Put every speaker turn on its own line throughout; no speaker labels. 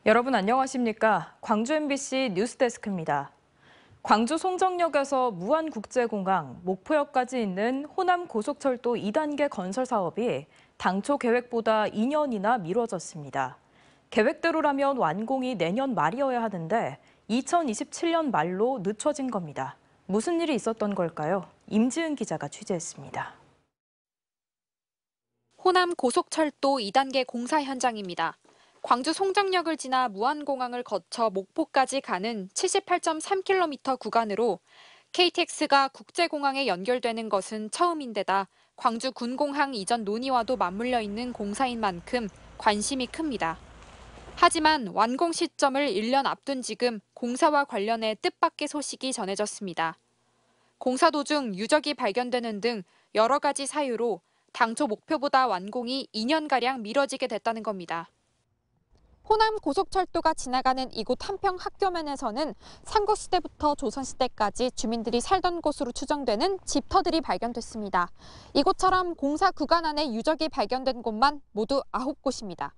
여러분 안녕하십니까? 광주 MBC 뉴스데스크입니다. 광주 송정역에서 무안국제공항, 목포역까지 있는 호남 고속철도 2단계 건설 사업이 당초 계획보다 2년이나 미뤄졌습니다. 계획대로라면 완공이 내년 말이어야 하는데 2027년 말로 늦춰진 겁니다. 무슨 일이 있었던 걸까요? 임지은 기자가 취재했습니다.
호남 고속철도 2단계 공사 현장입니다. 광주 송정역을 지나 무안공항을 거쳐 목포까지 가는 78.3km 구간으로 KTX가 국제공항에 연결되는 것은 처음인데다 광주 군공항 이전 논의와도 맞물려 있는 공사인 만큼 관심이 큽니다. 하지만 완공 시점을 1년 앞둔 지금 공사와 관련해 뜻밖의 소식이 전해졌습니다. 공사 도중 유적이 발견되는 등 여러 가지 사유로 당초 목표보다 완공이 2년가량 미뤄지게 됐다는 겁니다. 호남 고속철도가 지나가는 이곳 한평 학교면에서는 삼국시대부터 조선시대까지 주민들이 살던 곳으로 추정되는 집터들이 발견됐습니다. 이곳처럼 공사 구간 안에 유적이 발견된 곳만 모두 9곳입니다.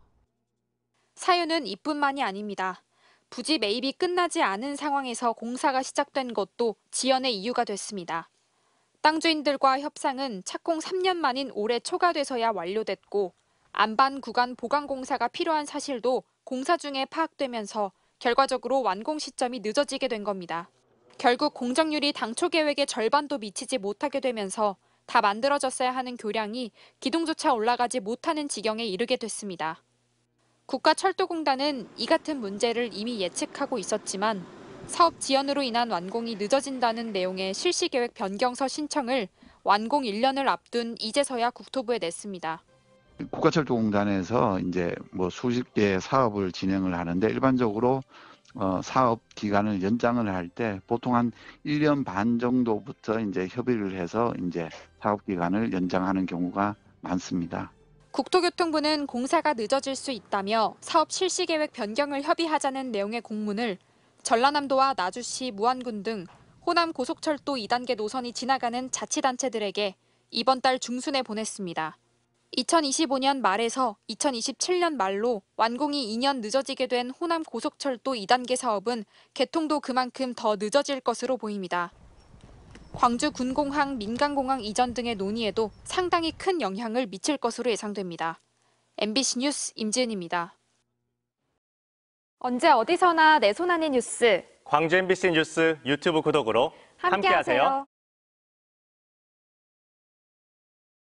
사유는 이뿐만이 아닙니다. 부지 매입이 끝나지 않은 상황에서 공사가 시작된 것도 지연의 이유가 됐습니다. 땅 주인들과 협상은 착공 3년 만인 올해 초가 돼서야 완료됐고 안반 구간 보강 공사가 필요한 사실도 공사 중에 파악되면서 결과적으로 완공 시점이 늦어지게 된 겁니다. 결국 공정률이 당초 계획의 절반도 미치지 못하게 되면서 다 만들어졌어야 하는 교량이 기둥조차 올라가지 못하는 지경에 이르게 됐습니다. 국가철도공단은 이 같은 문제를 이미 예측하고 있었지만 사업 지연으로 인한 완공이 늦어진다는 내용의 실시계획 변경서 신청을 완공 1년을 앞둔 이제서야 국토부에 냈습니다.
국가철도공단에서 이제 수십 개의 사업을 진행을 하는데 일반적으로 사업 기간을 연장을 할 때 보통 한 1년 반 정도부터 이제 협의를 해서 이제 사업 기간을 연장하는 경우가 많습니다.
국토교통부는 공사가 늦어질 수 있다며 사업 실시 계획 변경을 협의하자는 내용의 공문을 전라남도와 나주시, 무안군 등 호남 고속철도 2단계 노선이 지나가는 자치단체들에게 이번 달 중순에 보냈습니다. 2025년 말에서 2027년 말로 완공이 2년 늦어지게 된 호남 고속철도 2단계 사업은 개통도 그만큼 더 늦어질 것으로 보입니다. 광주 군공항, 민간공항 이전 등의 논의에도 상당히 큰 영향을 미칠 것으로 예상됩니다. MBC 뉴스 임지은입니다.
언제 어디서나 내 손 안의 뉴스.
광주 MBC 뉴스 유튜브 구독으로 함께하세요.